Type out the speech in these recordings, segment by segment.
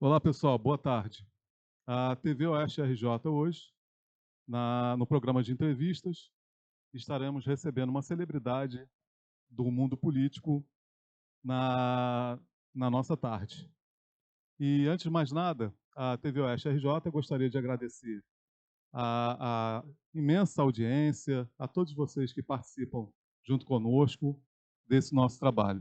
Olá, pessoal, boa tarde. A TV Oeste RJ hoje, no programa de entrevistas, estaremos recebendo uma celebridade do mundo político na, na nossa tarde. E, antes de mais nada, a TV Oeste RJ gostaria de agradecer a imensa audiência, a todos vocês que participam junto conosco desse nosso trabalho.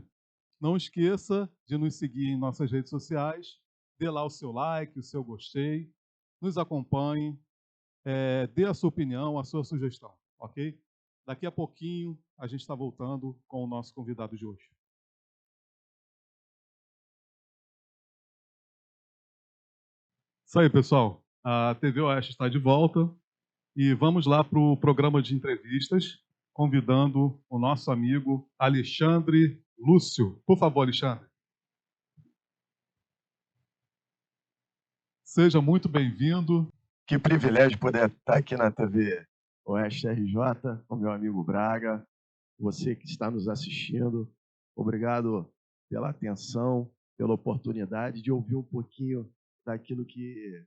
Não esqueça de nos seguir em nossas redes sociais, dê lá o seu like, o seu gostei, nos acompanhe, dê a sua opinião, a sua sugestão, ok? Daqui a pouquinho a gente está voltando com o nosso convidado de hoje. Isso aí, pessoal. A TV Oeste está de volta e vamos lá para o programa de entrevistas, convidando o nosso amigo Alexandre Lúcio. Por favor, Alexandre. Seja muito bem-vindo. Que privilégio poder estar aqui na TV Oeste RJ com meu amigo Braga. Você que está nos assistindo, obrigado pela atenção, pela oportunidade de ouvir um pouquinho daquilo que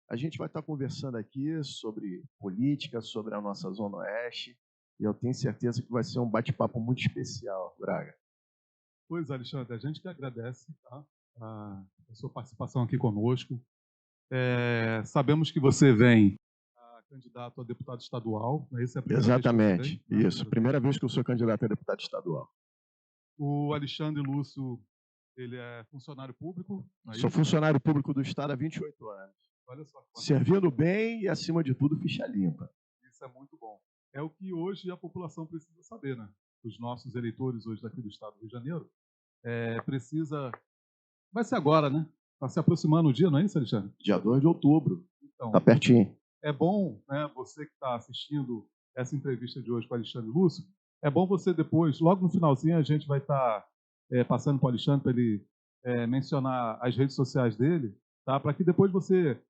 a gente vai estar conversando aqui sobre política, sobre a nossa Zona Oeste. E eu tenho certeza que vai ser um bate-papo muito especial, Braga. Pois, Alexandre, a gente que agradece, tá, a sua participação aqui conosco. Sabemos que você vem candidato a deputado estadual. Essa é a primeira Exatamente, vez que você vem, isso. Primeira vez que eu sou candidato a deputado estadual. O Alexandre Lúcio, ele é funcionário público? Sou funcionário público do Estado há 28 anos. Olha só. Servindo bem e, acima de tudo, ficha limpa. Isso é muito bom. É o que hoje a população precisa saber, né? Os nossos eleitores hoje daqui do Estado do Rio de Janeiro precisa... Vai ser agora, né? Está se aproximando o dia, não é isso, Alexandre? Dia 2 de outubro. Então, está pertinho. É bom, né, você que está assistindo essa entrevista de hoje com o Alexandre Lúcio, é bom você depois, logo no finalzinho, a gente vai estar passando para o Alexandre para ele mencionar as redes sociais dele, tá? Para que depois você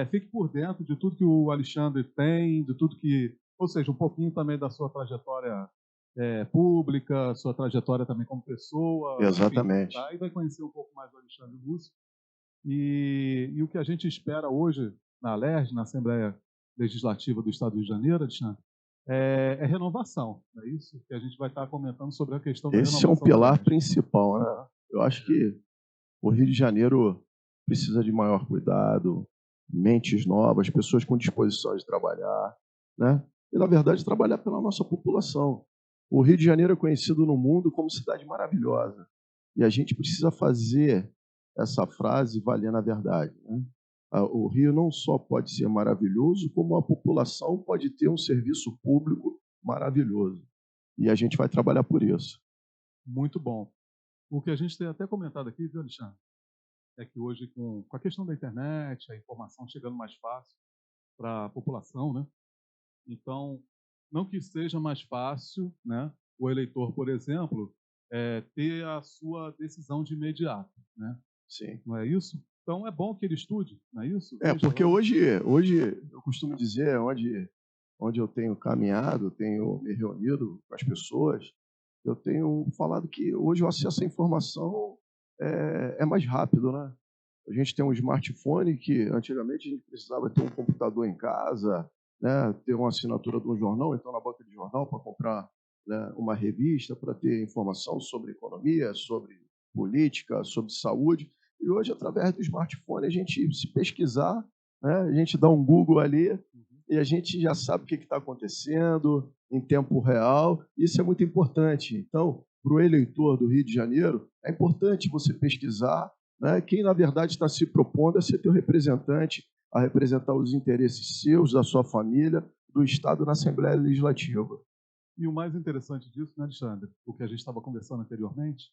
fique por dentro de tudo que o Alexandre tem, de tudo que, ou seja, um pouquinho também da sua trajetória pública, sua trajetória também como pessoa. Exatamente. Enfim, tá? E vai conhecer um pouco mais do Alexandre Lúcio. E o que a gente espera hoje na ALERJ, na Assembleia Legislativa do Estado do Rio de Janeiro, Alexandre, é renovação. É isso que a gente vai estar comentando sobre a questão da renovação. Esse é um pilar principal, né? Eu acho que o Rio de Janeiro precisa de maior cuidado, mentes novas, pessoas com disposição de trabalhar, né? E, na verdade, trabalhar pela nossa população. O Rio de Janeiro é conhecido no mundo como cidade maravilhosa. E a gente precisa fazer essa frase valer na verdade, né? O Rio não só pode ser maravilhoso, como a população pode ter um serviço público maravilhoso. E a gente vai trabalhar por isso. Muito bom. O que a gente tem até comentado aqui, viu, Alexandre, é que hoje, com a questão da internet, a informação chegando mais fácil para a população, né? Então, não que seja mais fácil, né, o eleitor, por exemplo, ter a sua decisão de imediato, né? Sim. Não é isso? Então, é bom que ele estude, não é isso? Porque hoje eu costumo dizer, onde eu tenho caminhado, tenho me reunido com as pessoas, eu tenho falado que hoje o acesso à informação é mais rápido, né? A gente tem um smartphone que antigamente a gente precisava ter um computador em casa, né? Ter uma assinatura de um jornal, então na banca de jornal para comprar, né, uma revista para ter informação sobre economia, sobre política, sobre saúde. E hoje, através do smartphone, a gente, se pesquisar, né, a gente dá um Google ali e a gente já sabe o que está acontecendo em tempo real. Isso é muito importante. Então, para o eleitor do Rio de Janeiro, é importante você pesquisar, né, quem, na verdade, está se propondo a ser teu representante, a representar os interesses seus, da sua família, do Estado na Assembleia Legislativa. E o mais interessante disso, né, Alexandre, o que a gente estava conversando anteriormente,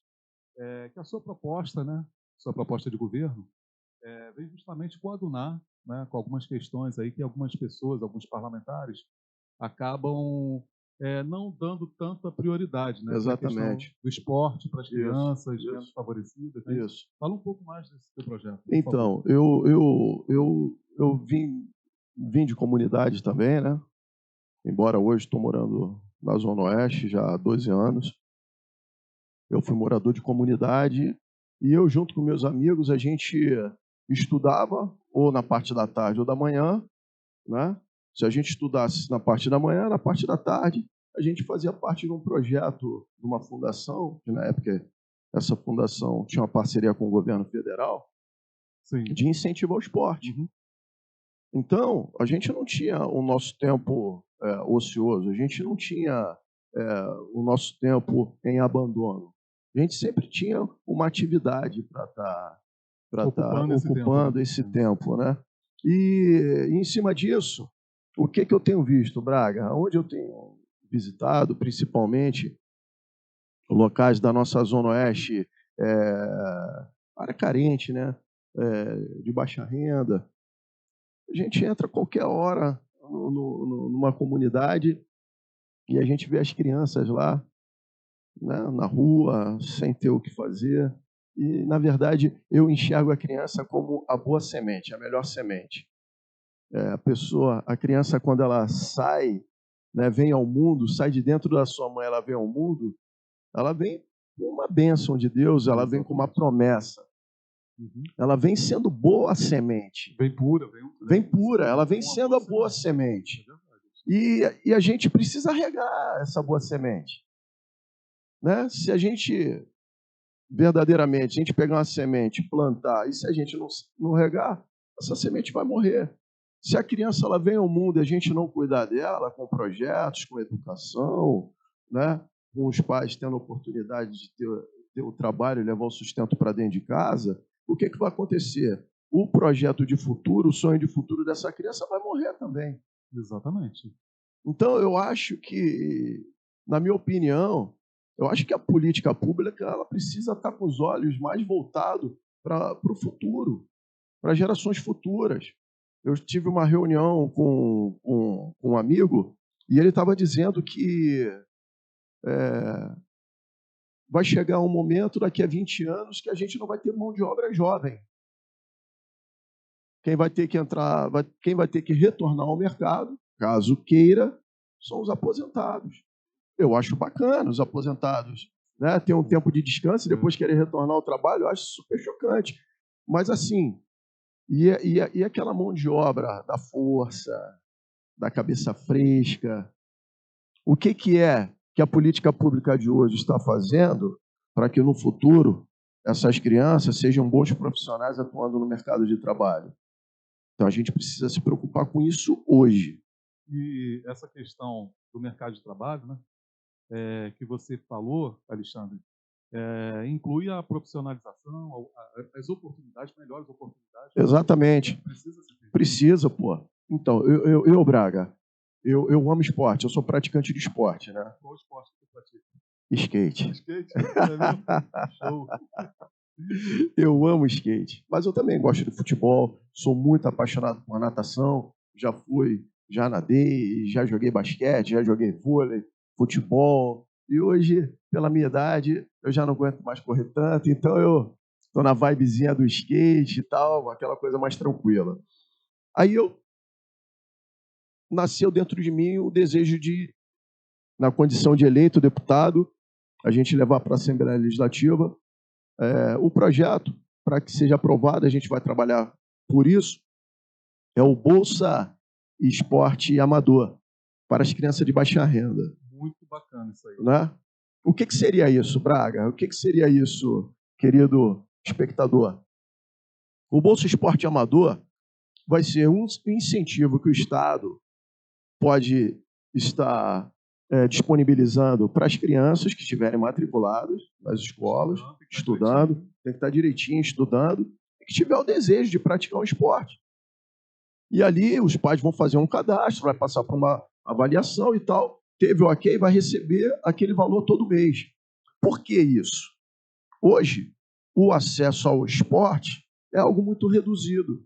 é que a sua proposta, né, sua proposta de governo, vem justamente coadunar, né, com algumas questões aí que algumas pessoas, alguns parlamentares, acabam não dando tanta prioridade, né? Exatamente. Do esporte para as crianças menos favorecidas. Né? Isso. Fala um pouco mais desse seu projeto. Então, eu vim de comunidade também, né? Embora hoje estou morando na Zona Oeste já há 12 anos. Eu fui morador de comunidade e eu, junto com meus amigos, a gente estudava ou na parte da tarde ou da manhã, né? Se a gente estudasse na parte da manhã, na parte da tarde, a gente fazia parte de um projeto, de uma fundação, que na época essa fundação tinha uma parceria com o governo federal, Sim. de incentivo ao esporte. Uhum. Então, a gente não tinha o nosso tempo ocioso, a gente não tinha o nosso tempo em abandono. A gente sempre tinha uma atividade para estar ocupando esse tempo, né? E em cima disso, o que eu tenho visto, Braga? Onde eu tenho visitado, principalmente, locais da nossa Zona Oeste, área carente, né? De baixa renda. A gente entra qualquer hora numa comunidade e a gente vê as crianças lá, né, na rua, sem ter o que fazer. E, na verdade, eu enxergo a criança como a boa semente, a melhor semente. A criança, quando ela sai, né, vem ao mundo, sai de dentro da sua mãe, ela vem ao mundo, ela vem com uma bênção de Deus, ela vem com uma promessa. Uhum. Ela vem sendo boa semente. Vem pura. Vem pura, ela vem sendo a boa semente. E a gente precisa regar essa boa semente. Né? Se a gente, verdadeiramente, a gente pegar uma semente, plantar, e se a gente não regar, essa semente vai morrer. Se a criança ela vem ao mundo e a gente não cuidar dela, com projetos, com educação, né? Com os pais tendo a oportunidade de ter o trabalho e levar o sustento para dentro de casa, o que vai acontecer? O projeto de futuro, o sonho de futuro dessa criança vai morrer também. Exatamente. Então, eu acho que, na minha opinião, eu acho que a política pública ela precisa estar com os olhos mais voltados para o futuro, para gerações futuras. Eu tive uma reunião com um amigo e ele estava dizendo que vai chegar um momento, daqui a 20 anos, que a gente não vai ter mão de obra jovem. Quem vai ter que entrar, quem vai ter que retornar ao mercado, caso queira, são os aposentados. Eu acho bacana os aposentados, né? Ter um tempo de descanso e depois querer retornar ao trabalho, eu acho super chocante. Mas assim, e aquela mão de obra da força, da cabeça fresca? O que é que a política pública de hoje está fazendo para que no futuro essas crianças sejam bons profissionais atuando no mercado de trabalho? Então a gente precisa se preocupar com isso hoje. E essa questão do mercado de trabalho, né, que você falou, Alexandre, inclui a profissionalização, as oportunidades, melhores oportunidades. Exatamente. Precisa, pô. Então, eu Braga, eu amo esporte, eu sou praticante de esporte, né? Qual esporte que você pratica? Skate. Skate? Show. Eu amo skate, mas eu também gosto de futebol, sou muito apaixonado por natação, já nadei, já joguei basquete, já joguei vôlei, futebol, e hoje, pela minha idade, eu já não aguento mais correr tanto, então eu estou na vibezinha do skate e tal, aquela coisa mais tranquila. Aí nasceu dentro de mim o desejo de, na condição de eleito deputado, a gente levar para a Assembleia Legislativa o projeto, para que seja aprovado, a gente vai trabalhar por isso, é o Bolsa Esporte Amador, para as crianças de baixa renda. Muito bacana isso aí. Né? O que seria isso, Braga? O que seria isso, querido espectador? O Bolsa Esporte Amador vai ser um incentivo que o Estado pode estar disponibilizando para as crianças que estiverem matriculadas nas escolas, estudando, tem que estar direitinho estudando, e que tiver o desejo de praticar um esporte. E ali os pais vão fazer um cadastro, vai passar por uma avaliação e tal, teve o ok, vai receber aquele valor todo mês. Por que isso? Hoje, o acesso ao esporte é algo muito reduzido,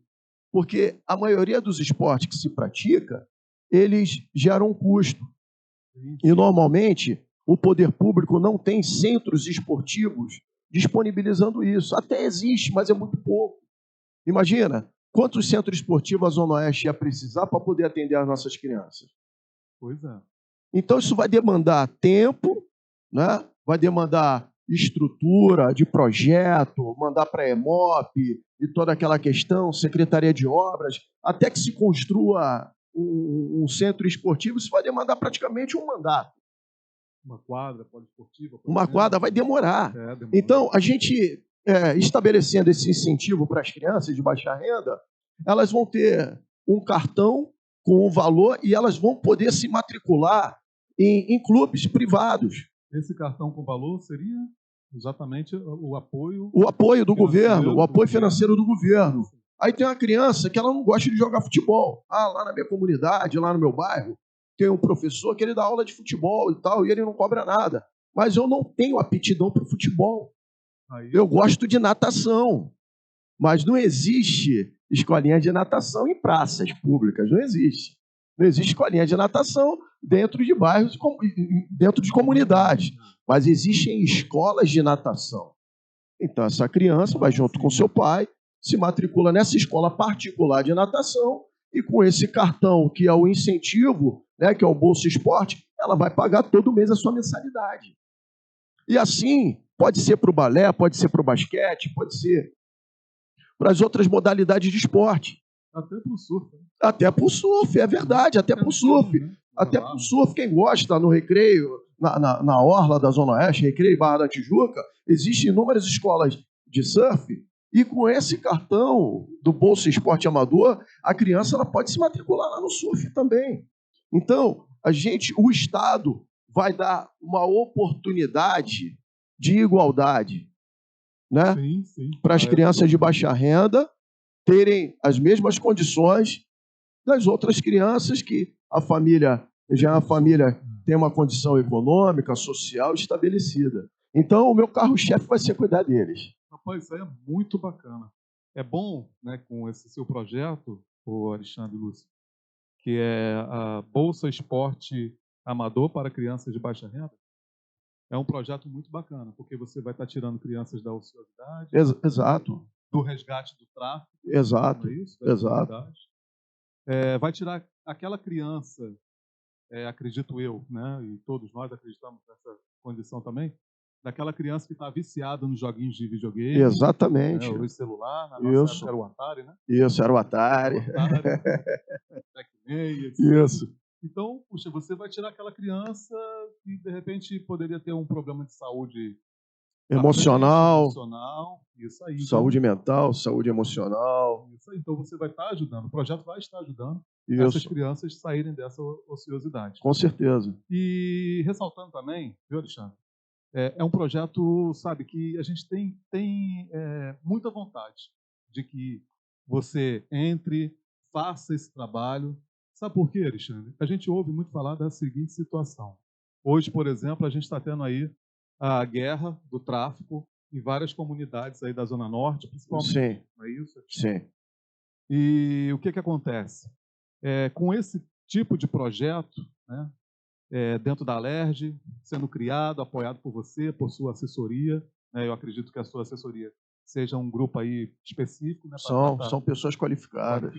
porque a maioria dos esportes que se pratica, eles geram um custo. E, normalmente, o poder público não tem centros esportivos disponibilizando isso. Até existe, mas é muito pouco. Imagina, quantos centros esportivos a Zona Oeste ia precisar para poder atender as nossas crianças? Pois é. Então, isso vai demandar tempo, né? Vai demandar estrutura de projeto, mandar para a EMOP, e toda aquela questão, Secretaria de Obras, até que se construa um centro esportivo, isso vai demandar praticamente um mandato. Uma quadra poliesportiva. Uma quadra vai demorar. Demora. Então, a gente, estabelecendo esse incentivo para as crianças de baixa renda, elas vão ter um cartão com um valor e elas vão poder se matricular em clubes privados. Esse cartão com valor seria exatamente o apoio... O apoio do governo, o apoio financeiro do governo. Aí tem uma criança que ela não gosta de jogar futebol. Lá na minha comunidade, lá no meu bairro, tem um professor que ele dá aula de futebol e tal, e ele não cobra nada. Mas eu não tenho aptidão para o futebol. Eu gosto de natação. Mas não existe escolinha de natação em praças públicas. Não existe. Não existe escolinha de natação dentro de bairros, dentro de comunidades. Mas existem escolas de natação. Então, essa criança vai junto com seu pai, se matricula nessa escola particular de natação e com esse cartão, que é o incentivo, né, que é o Bolsa Esporte, ela vai pagar todo mês a sua mensalidade. E assim, pode ser para o balé, pode ser para o basquete, pode ser para as outras modalidades de esporte. Até para o surf. Até para o surf, é verdade, até para o surf. Até para o surf, quem gosta no recreio, na orla da Zona Oeste, Recreio Barra da Tijuca, existem inúmeras escolas de surf, e com esse cartão do Bolsa Esporte Amador, a criança ela pode se matricular lá no surf também. Então, o Estado vai dar uma oportunidade de igualdade, né? Para as crianças de baixa renda terem as mesmas condições das outras crianças que a família tem uma condição econômica, social estabelecida. Então, o meu carro-chefe vai ser cuidar deles. Rapaz, isso aí é muito bacana. É bom, né, com esse seu projeto, o Alexandre Lúcio, que é a Bolsa Esporte Amador para crianças de baixa renda. É um projeto muito bacana, porque você vai estar tirando crianças da ociosidade, exato, do resgate do tráfico, exato, não é isso? Exato. Vai tirar aquela criança, acredito eu, né, e todos nós acreditamos nessa condição também, daquela criança que está viciada nos joguinhos de videogame. Exatamente. Ou celular, na nossa época era o Atari, né? Isso, era o Atari. Isso. Então, puxa, você vai tirar aquela criança que, de repente, poderia ter um problema de saúde emocional. Isso aí. Saúde mental, saúde emocional. Isso aí. Então, você vai estar ajudando, o projeto vai estar ajudando essas crianças saírem dessa ociosidade. Com certeza. E ressaltando também, viu, Alexandre? É um projeto, sabe, que a gente tem muita vontade de que você entre, faça esse trabalho. Sabe por quê, Alexandre? A gente ouve muito falar da seguinte situação. Hoje, por exemplo, a gente está tendo aí a guerra do tráfico em várias comunidades aí da Zona Norte, principalmente. Sim. Não é isso? Sim. E o que acontece? Com esse tipo de projeto, né, dentro da Alerj, sendo criado, apoiado por você, por sua assessoria, né, eu acredito que a sua assessoria seja um grupo aí específico. Né, são pessoas qualificadas.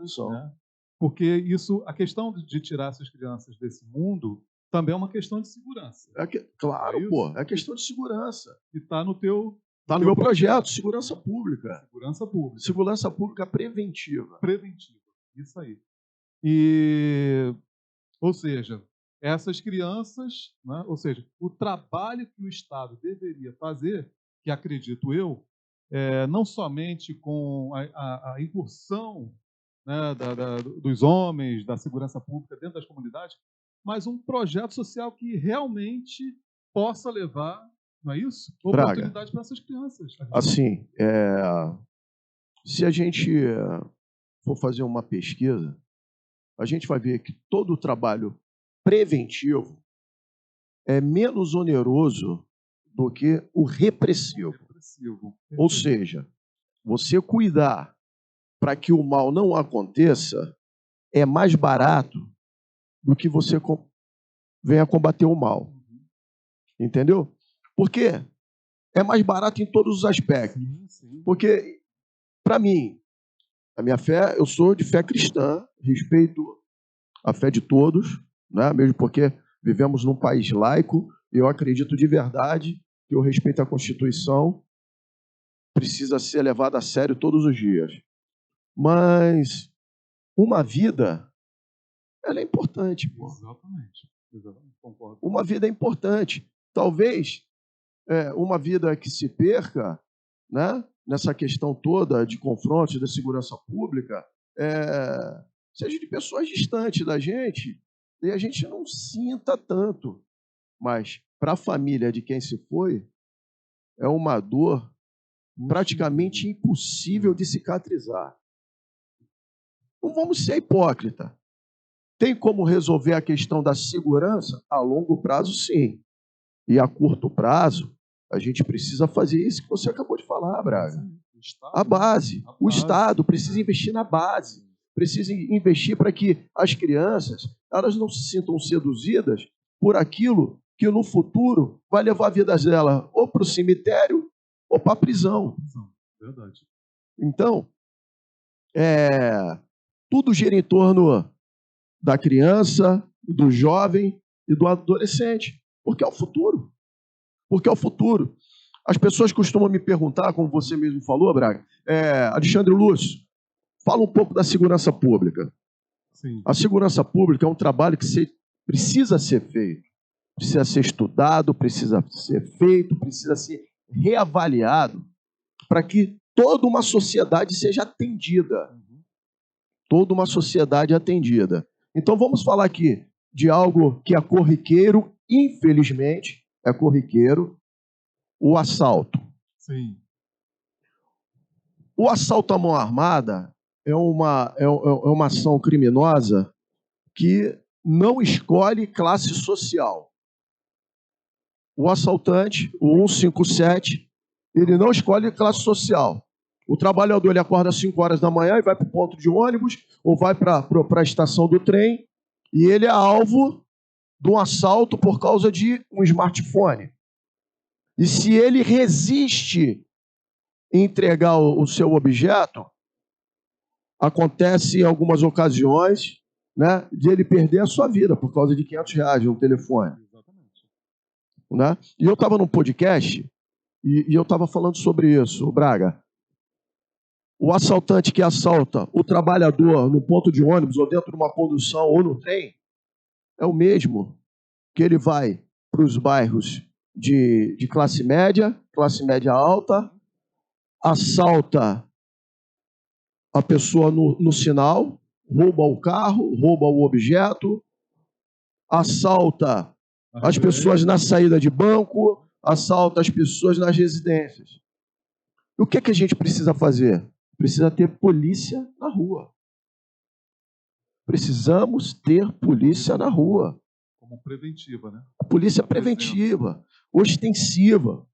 São. Né? Porque a questão de tirar essas crianças desse mundo também é uma questão de segurança. Claro, é questão de segurança. E está no teu... Está no meu projeto, segurança pública. Segurança pública. Segurança pública preventiva. Preventiva, isso aí. Ou seja, essas crianças, né, ou seja, o trabalho que o Estado deveria fazer, que acredito eu, não somente com a incursão, né, dos homens, da segurança pública dentro das comunidades, mas um projeto social que realmente possa levar, não é isso? Oportunidade para essas crianças. Assim, se a gente for fazer uma pesquisa, a gente vai ver que todo o trabalho preventivo é menos oneroso do que o repressivo. Ou seja, você cuidar para que o mal não aconteça é mais barato do que você venha combater o mal. Entendeu? Porque é mais barato em todos os aspectos. Porque, para mim, a minha fé, eu sou de fé cristã, respeito a fé de todos, né? Mesmo porque vivemos num país laico, e eu acredito de verdade que eu respeito a Constituição, precisa ser levada a sério todos os dias. Mas uma vida, ela é importante, pô. Exatamente. Exatamente. Concordo. Uma vida é importante. Talvez uma vida que se perca, né, nessa questão toda de confrontos da segurança pública, seja de pessoas distantes da gente, e a gente não sinta tanto. Mas para a família de quem se foi, é uma dor praticamente impossível de cicatrizar. Não vamos ser hipócritas. Tem como resolver a questão da segurança? A longo prazo, sim. E a curto prazo, a gente precisa fazer isso que você acabou de falar, Braga. A base. O Estado precisa investir na base. Precisa investir para que as crianças elas não se sintam seduzidas por aquilo que no futuro vai levar a vida delas ou para o cemitério ou para a prisão. Verdade. Então, tudo gira em torno da criança, do jovem e do adolescente, porque é o futuro. Porque é o futuro. As pessoas costumam me perguntar, como você mesmo falou, Braga, Alexandre Lúcio, fala um pouco da segurança pública. Sim. A segurança pública é um trabalho que precisa ser feito, precisa ser estudado, precisa ser feito, precisa ser reavaliado para que toda uma sociedade seja atendida. Toda uma sociedade atendida. Então vamos falar aqui de algo que é corriqueiro, infelizmente, é corriqueiro, o assalto. Sim. O assalto à mão armada é uma ação criminosa que não escolhe classe social. O assaltante, o 157, ele não escolhe classe social. O trabalhador ele acorda às 5 horas da manhã e vai para o ponto de ônibus ou vai para a estação do trem e ele é alvo de um assalto por causa de um smartphone. E se ele resiste em entregar o seu objeto, acontece em algumas ocasiões, né, de ele perder a sua vida por causa de R$ 500 de um telefone. Exatamente. Né? E eu estava num podcast e eu estava falando sobre isso, Braga. O assaltante que assalta o trabalhador no ponto de ônibus ou dentro de uma condução ou no trem é o mesmo que ele vai para os bairros de classe média alta, assalta a pessoa no sinal, rouba o carro, rouba o objeto, assalta as pessoas na saída de banco, assalta as pessoas nas residências. E o que a gente precisa fazer? Precisa ter polícia na rua. Precisamos ter polícia na rua. Como preventiva, né? Polícia preventiva, ostensiva.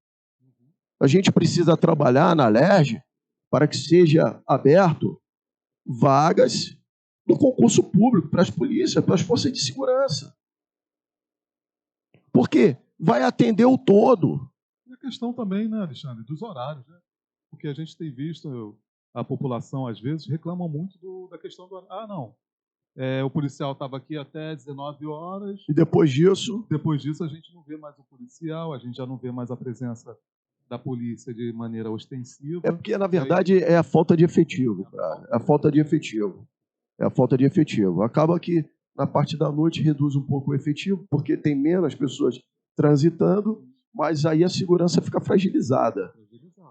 A gente precisa trabalhar na LERJ para que seja aberto vagas no concurso público para as polícias, para as forças de segurança. Porque vai atender o todo. E a questão também, né, Alexandre, dos horários, né? Porque a gente tem visto a população, às vezes, reclama muito da questão do horário. Ah, não, o policial estava aqui até 19 horas. E depois disso? Depois disso, a gente não vê mais o policial, a gente já não vê mais a presença da polícia de maneira ostensiva. É porque, na verdade, é a falta de efetivo. É a falta de efetivo. É a falta de efetivo. Acaba que, na parte da noite, reduz um pouco o efetivo, porque tem menos pessoas transitando, mas aí a segurança fica fragilizada.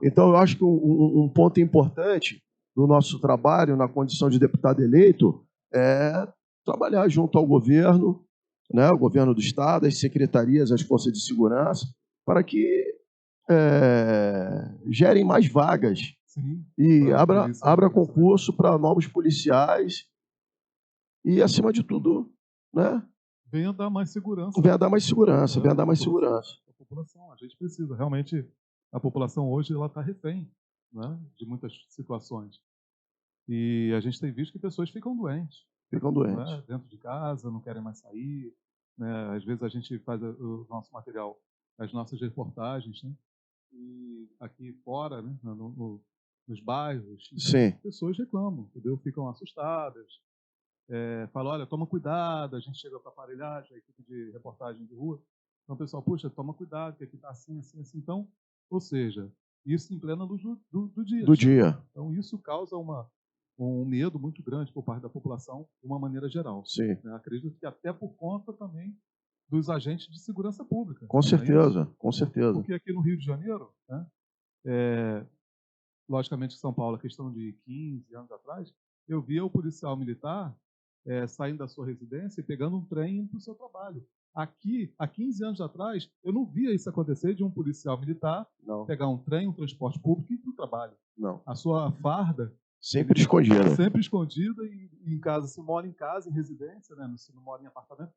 Então, eu acho que um ponto importante no nosso trabalho, na condição de deputado eleito, é trabalhar junto ao governo, né, o governo do Estado, as secretarias, as forças de segurança, para que gerem mais vagas. Sim, e abra concurso para novos policiais e, acima de tudo, né, venha dar mais segurança. Venha dar mais segurança, venha dar mais segurança. A população, a gente precisa. Realmente, a população hoje ela está refém, né, de muitas situações. E a gente tem visto que pessoas ficam doentes. Ficam doentes. Né, dentro de casa, não querem mais sair. Né, às vezes a gente faz o nosso material, as nossas reportagens, né, e aqui fora, né, nos bairros, Sim. pessoas reclamam, entendeu? Ficam assustadas. Falam, olha, toma cuidado, a gente chega para aparelhagem, a equipe de reportagem de rua. Então, pessoal, puxa, toma cuidado, que aqui está assim, assim, assim. Então, ou seja, Isso em plena luz do dia. Do dia. Então, isso causa um medo muito grande por parte da população, de uma maneira geral. Sim. Acredito que até por conta também dos agentes de segurança pública. Com certeza, com certeza. Porque aqui no Rio de Janeiro, né, logicamente em São Paulo, a questão de 15 anos atrás, eu via o policial militar saindo da sua residência e pegando um trem indo para o seu trabalho. Aqui, há 15 anos atrás, eu não via isso acontecer de um policial militar pegar um trem, um transporte público e ir para o trabalho. Não. A sua farda... Sempre escondida. Sempre escondida e em casa. Se mora em casa, em residência, né? Se não mora em apartamento,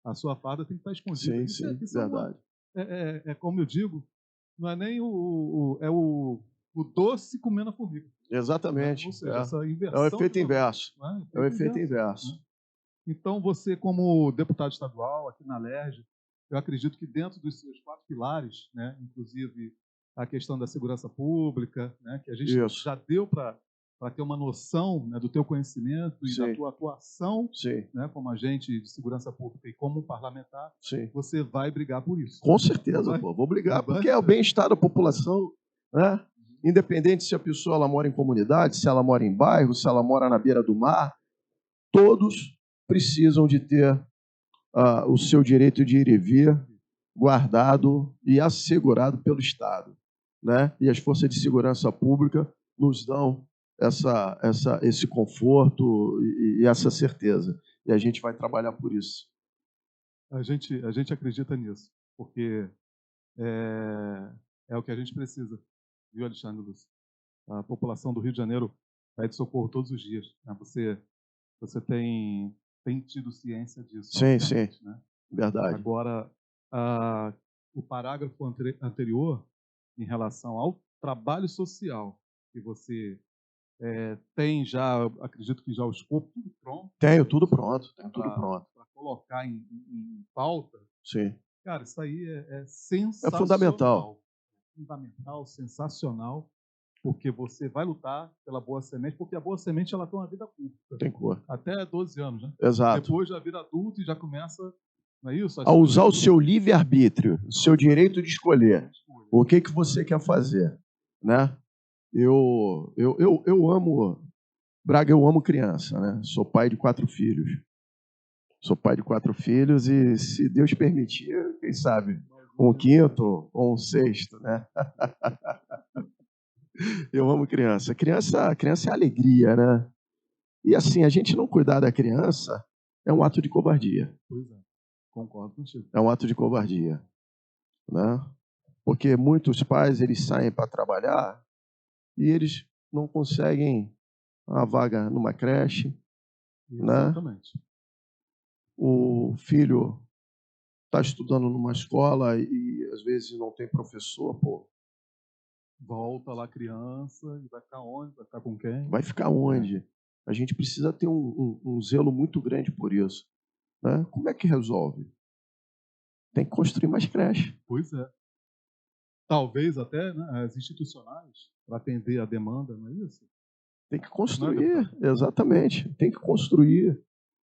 a sua farda tem que estar escondida. Sim, Isso verdade. É como eu digo, não é nem o doce comendo a formiga. Exatamente. Né? Ou seja, essa inversão... É o efeito inverso. Né? É o efeito inverso. Né? Então, você, como deputado estadual aqui na LERJ, eu acredito que dentro dos seus 4 pilares, né, inclusive a questão da segurança pública, né, que a gente já deu para ter uma noção, né, do teu conhecimento e da tua atuação, né, como agente de segurança pública e como parlamentar, você vai brigar por isso. Com certeza, vou brigar, porque é o bem-estar da população, né? Independente se a pessoa ela mora em comunidade, se ela mora em bairro, se ela mora na beira do mar, todos precisam de ter o seu direito de ir e vir guardado e assegurado pelo Estado, né? E as forças de segurança pública nos dão esse conforto e essa certeza. E a gente vai trabalhar por isso. A gente acredita nisso, porque é o que a gente precisa, viu, Alexandre Lúcio? A população do Rio de Janeiro pede socorro todos os dias. Né? Você tem tido ciência disso. Sim, né? Verdade. Agora, o parágrafo anterior, em relação ao trabalho social, que você tem já, acredito que já o escopo tudo pronto. Tenho tudo pronto, para colocar em pauta. Sim. Cara, isso aí é sensacional. É fundamental. Fundamental, sensacional, porque você vai lutar pela boa semente, porque a boa semente ela tem uma vida curta. Tem cor. Até 12 anos, né? Exato. Depois já vira adulto e já começa, não é isso? A usar o seu livre-arbítrio, o seu direito de escolher o que você quer fazer, né? Eu amo, Braga, eu amo criança, né? Sou pai de 4 filhos. E, se Deus permitir, quem sabe, um 5º ou um 6º, né? Eu amo criança. Criança é alegria, né? E assim, a gente não cuidar da criança é um ato de covardia. Pois é, concordo contigo. É um ato de covardia, né? Porque muitos pais, eles saem para trabalhar e eles não conseguem uma vaga numa creche. Exatamente. Né? O filho está estudando numa escola e às vezes não tem professor, pô. Volta lá criança e vai ficar onde? Vai ficar com quem? Vai ficar onde? A gente precisa ter um zelo muito grande por isso. Né? Como é que resolve? Tem que construir mais creche. Pois é. Talvez até, né, as institucionais, para atender a demanda, não é isso? Tem que construir, exatamente. Tem que construir.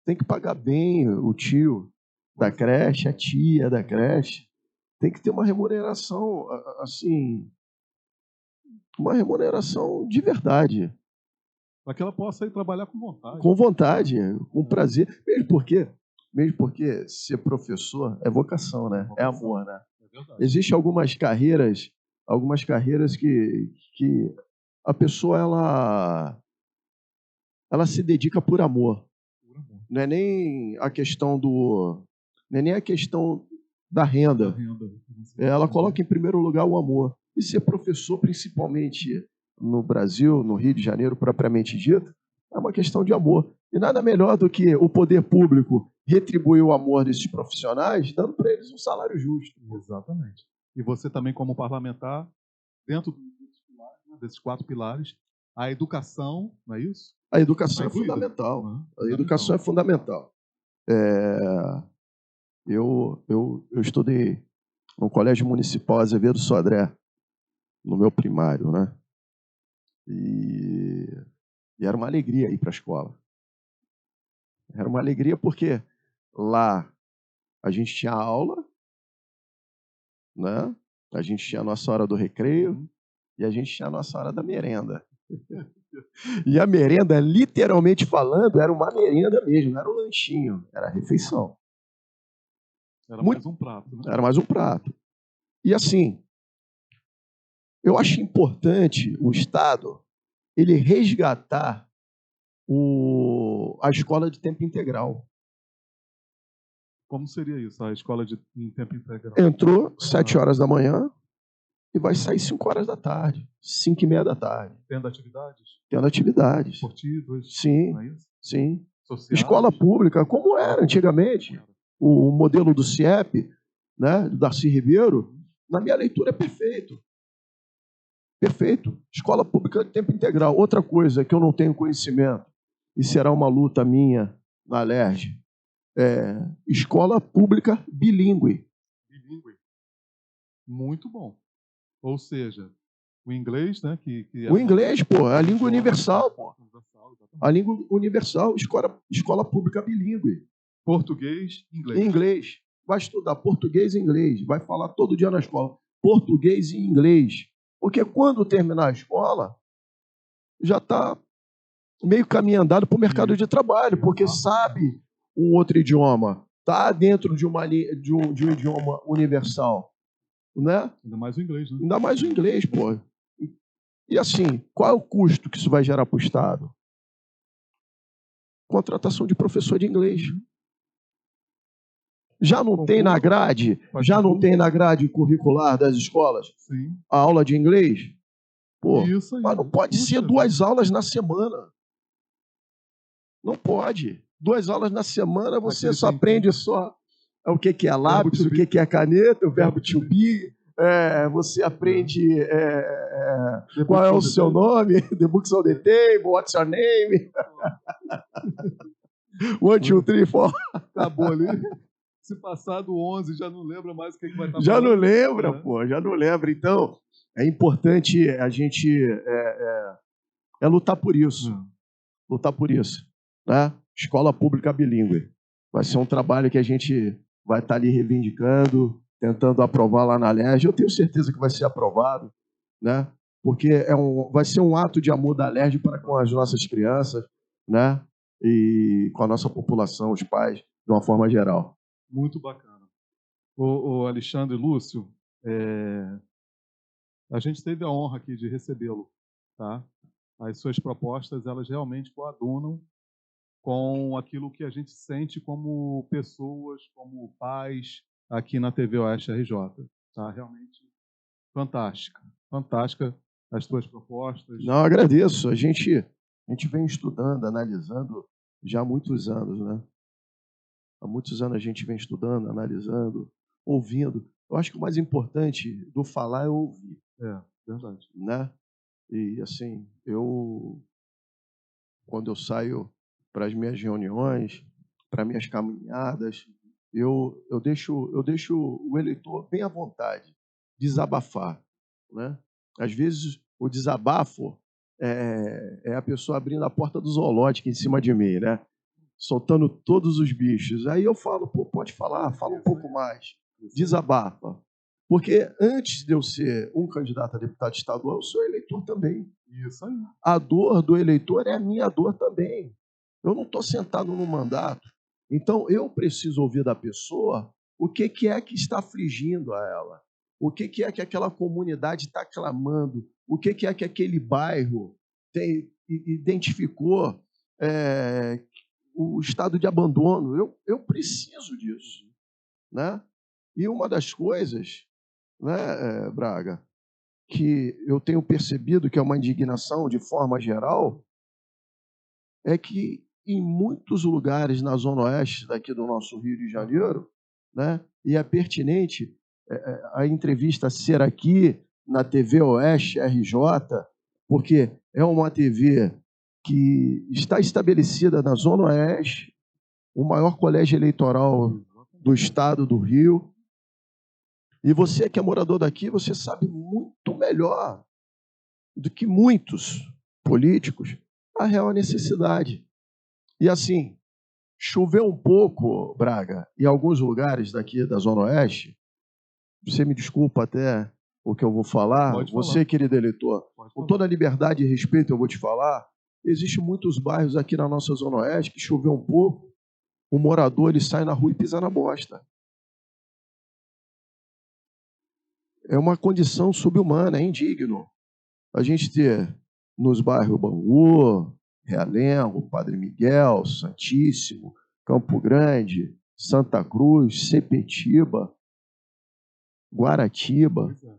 Tem que pagar bem o tio da creche, a tia da creche. Tem que ter uma remuneração, assim, uma remuneração de verdade. Para que ela possa ir trabalhar com vontade. Com vontade, com prazer. Mesmo porque ser professor é vocação, né? É amor, né? Existem algumas carreiras que a pessoa ela se dedica por amor. Não é nem a questão da renda. Ela coloca em primeiro lugar o amor. E ser professor, principalmente no Brasil, no Rio de Janeiro, propriamente dito, é uma questão de amor. E nada melhor do que o poder público retribuir o amor desses profissionais, dando para eles um salário justo. Exatamente. E você também, como parlamentar, dentro desses 4 pilares, a educação, não é isso? A educação é fundamental. A educação é fundamental. Eu estudei no Colégio Municipal Azevedo Sodré, no meu primário, né? E era uma alegria ir para a escola. Era uma alegria porque lá a gente tinha aula, né? A gente tinha a nossa hora do recreio, E a gente tinha a nossa hora da merenda. E a merenda, literalmente falando, era uma merenda mesmo, não era um lanchinho, era a refeição. Era mais um prato, né? Era mais um prato. E assim, eu acho importante o Estado ele resgatar a escola de tempo integral. Como seria isso, a escola em tempo integral? Entrou 7 horas da manhã e vai sair 5 horas da tarde, 5:30 da tarde. Tendo atividades? Tendo atividades. Esportivas? Sim, Não é isso? sim. Sociais? Escola pública, como era antigamente. O modelo do CIEP, né, do Darcy Ribeiro, na minha leitura é perfeito. Perfeito. Escola pública de tempo integral. Outra coisa que eu não tenho conhecimento, e será uma luta minha na Alerj, escola pública bilíngue. Bilíngue. Muito bom. Ou seja, o inglês, né? O inglês, pô, a língua universal, pô. A língua universal, escola pública bilíngue. Português, inglês. Inglês. Vai estudar português e inglês. Vai falar todo dia na escola. Português e inglês. Porque quando terminar a escola, já está meio caminho andado para o mercado de trabalho, porque sabe um outro idioma. Está dentro de um idioma universal. Né? Ainda mais o inglês, né? Ainda mais o inglês, pô. E assim, qual é o custo que isso vai gerar para o Estado? Contratação de professor de inglês. Já não tem na grade? Já não tem na grade curricular das escolas? Sim. A aula de inglês? Pô, isso aí. Mas não pode ser 2 aulas na semana. Não pode. 2 aulas na semana você só aprende só o que é lápis, o que é caneta, o verbo to be. Você aprende qual é o seu nome, the books on the table, what's your name? 1, 2, 3, 4. Acabou ali. Se passar do 11, já não lembra mais o que vai estar já falando. Não lembra, pô, já não lembra. Então, é importante a gente lutar por isso. Lutar por isso. Né? Escola pública bilíngue. Vai ser um trabalho que a gente vai estar ali reivindicando, tentando aprovar lá na Alerj. Eu tenho certeza que vai ser aprovado, né? Porque vai ser um ato de amor da Alerj para com as nossas crianças, né? E com a nossa população, os pais, de uma forma geral. Muito bacana. O Alexandre Lúcio, a gente teve a honra aqui de recebê-lo, tá? As suas propostas, elas realmente coadunam com aquilo que a gente sente como pessoas, como pais, aqui na TV Oeste RJ. Tá? Realmente fantástica. Fantástica as tuas propostas. Não, agradeço. A gente vem estudando, analisando já há muitos anos, né? Há muitos anos a gente vem estudando, analisando, ouvindo. Eu acho que o mais importante do falar é ouvir. Verdade. Né? E assim, quando eu saio para as minhas reuniões, para minhas caminhadas, eu deixo o eleitor bem à vontade, desabafar, né? Às vezes o desabafo é a pessoa abrindo a porta do zoológico em cima de mim, né? Soltando todos os bichos. Aí eu falo, pô, pode falar, fala um pouco mais, desabafa. Porque antes de eu ser um candidato a deputado estadual, eu sou eleitor também. Isso aí. A dor do eleitor é a minha dor também. Eu não estou sentado no mandato. Então, eu preciso ouvir da pessoa o que é que está afligindo a ela. O que é que aquela comunidade está clamando. O que é que aquele bairro identificou o estado de abandono. Eu preciso disso. Né? E uma das coisas, né, Braga, que eu tenho percebido que é uma indignação de forma geral, é que em muitos lugares na Zona Oeste daqui do nosso Rio de Janeiro, né, e é pertinente a entrevista ser aqui na TV Oeste RJ, porque é uma TV que está estabelecida na Zona Oeste, o maior colégio eleitoral do estado do Rio. E você que é morador daqui, você sabe muito melhor do que muitos políticos a real necessidade. E assim, choveu um pouco, Braga, em alguns lugares daqui da Zona Oeste, você me desculpa até o que eu vou falar. Pode Você, falar. querido eleitor, Pode com falar. toda a liberdade e respeito eu vou te falar, existem muitos bairros aqui na nossa Zona Oeste que choveu um pouco, o morador ele sai na rua e pisa na bosta. É uma condição subhumana, é indigno. A gente ter nos bairros Bangu, Realengo, Padre Miguel, Santíssimo, Campo Grande, Santa Cruz, Sepetiba, Guaratiba, Pois é.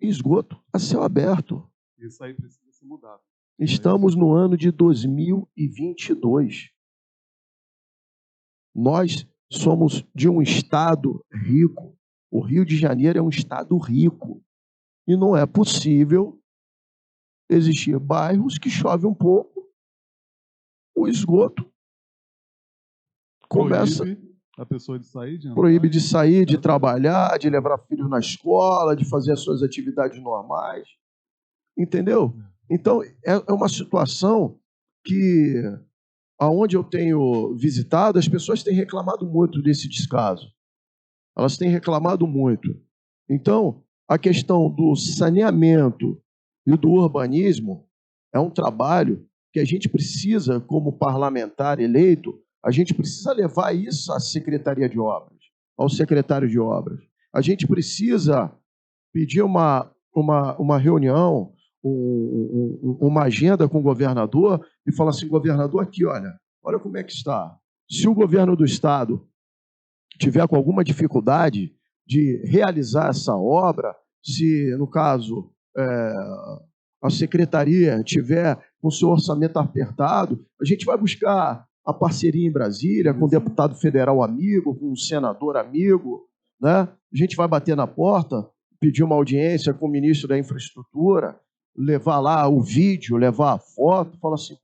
esgoto a céu aberto. Isso aí precisa ser mudado. Estamos no ano de 2022. Nós somos de um estado rico. O Rio de Janeiro é um estado rico. E não é possível existir bairros que chove um pouco, o esgoto começa, Proíbe a pessoa de sair, de entrar. proíbe de sair, de trabalhar, de levar filhos na escola, de fazer as suas atividades normais. Entendeu? Então, é uma situação que, aonde eu tenho visitado, as pessoas têm reclamado muito desse descaso. Elas têm reclamado muito. Então, a questão do saneamento e do urbanismo é um trabalho que a gente precisa, como parlamentar eleito, a gente precisa levar isso à Secretaria de Obras, ao secretário de Obras. A gente precisa pedir uma reunião, uma agenda com o governador e falar assim, governador, aqui, olha como é que está. Se o governo do estado tiver com alguma dificuldade de realizar essa obra, se, no caso, a secretaria tiver com o seu orçamento apertado, a gente vai buscar a parceria em Brasília, com o deputado federal amigo, com o senador amigo, né? A gente vai bater na porta, pedir uma audiência com o ministro da Infraestrutura, levar lá o vídeo, levar a foto, falar assim,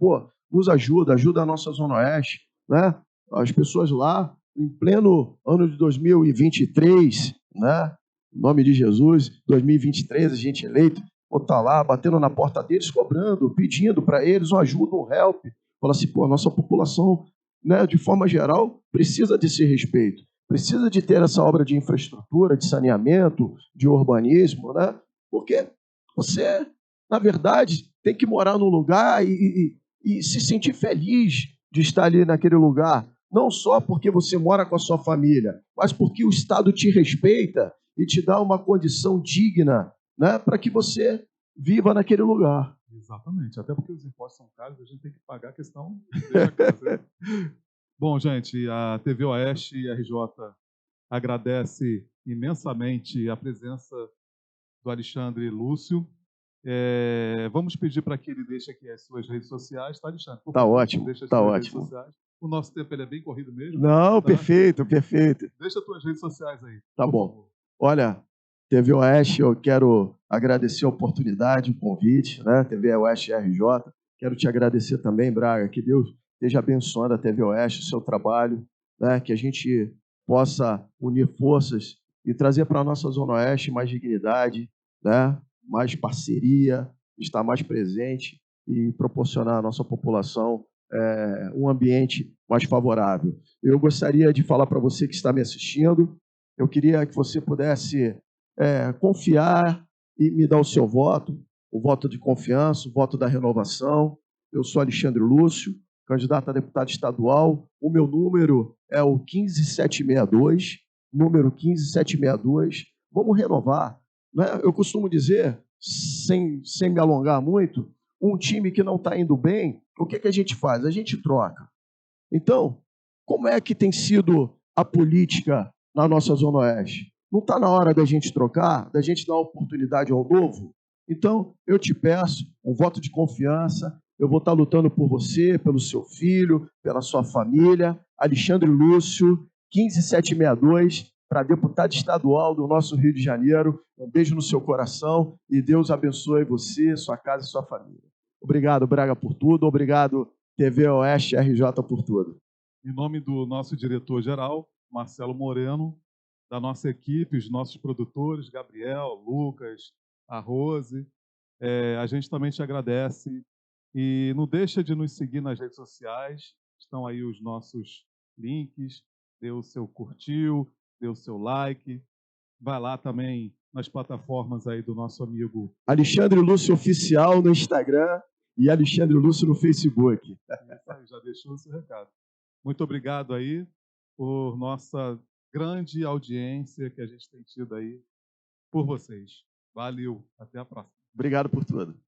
nos ajuda a nossa Zona Oeste, né? As pessoas lá, em pleno ano de 2023, né? Em nome de Jesus, 2023, a gente eleito, vou estar lá batendo na porta deles, cobrando, pedindo para eles uma ajuda, um help. Fala assim, a nossa população, né, de forma geral, precisa desse respeito, precisa de ter essa obra de infraestrutura, de saneamento, de urbanismo, né? Porque você, na verdade, tem que morar num lugar e se sentir feliz de estar ali naquele lugar, não só porque você mora com a sua família, mas porque o Estado te respeita e te dá uma condição digna, né, para que você viva naquele lugar. Exatamente, até porque os impostos são caros, a gente tem que pagar a questão da casa. Bom, gente, a TV Oeste e a RJ agradece imensamente a presença do Alexandre Lúcio. Vamos pedir para que ele deixe aqui as suas redes sociais, tá, Alexandre? Tá ótimo, deixa as tá suas ótimo. redes sociais. O nosso tempo ele é bem corrido mesmo. Não, tá? perfeito, perfeito. Deixa as tuas redes sociais aí. Tá bom. Favor. Olha, TV Oeste, eu quero agradecer a oportunidade, o convite, né? TV Oeste RJ. Quero te agradecer também, Braga, que Deus esteja abençoando a TV Oeste, o seu trabalho, né? Que a gente possa unir forças e trazer para a nossa Zona Oeste mais dignidade, né? Mais parceria, estar mais presente e proporcionar à nossa população um ambiente mais favorável. Eu gostaria de falar para você que está me assistindo, eu queria que você pudesse confiar e me dar o seu voto, o voto de confiança, o voto da renovação. Eu sou Alexandre Lúcio, candidato a deputado estadual. O meu número é o 15762, número 15762. Vamos renovar, né? Eu costumo dizer, sem me alongar muito, um time que não está indo bem, o que a gente faz? A gente troca. Então, como é que tem sido a política na nossa Zona Oeste? Não está na hora da gente trocar, da gente dar oportunidade ao novo? Então, eu te peço um voto de confiança, eu vou estar lutando por você, pelo seu filho, pela sua família. Alexandre Lúcio, 15762, para deputado estadual do nosso Rio de Janeiro. Um beijo no seu coração e Deus abençoe você, sua casa e sua família. Obrigado, Braga, por tudo. Obrigado, TV Oeste RJ, por tudo. Em nome do nosso diretor-geral, Marcelo Moreno, da nossa equipe, os nossos produtores, Gabriel, Lucas, a Rose, a gente também te agradece. E não deixa de nos seguir nas redes sociais, estão aí os nossos links, dê o seu curtiu, dê o seu like, vai lá também nas plataformas aí do nosso amigo Alexandre Lúcio Oficial no Instagram e Alexandre Lúcio no Facebook. Isso aí, já deixou o seu recado. Muito obrigado aí por nossa grande audiência que a gente tem tido aí por vocês. Valeu, até a próxima. Obrigado por tudo.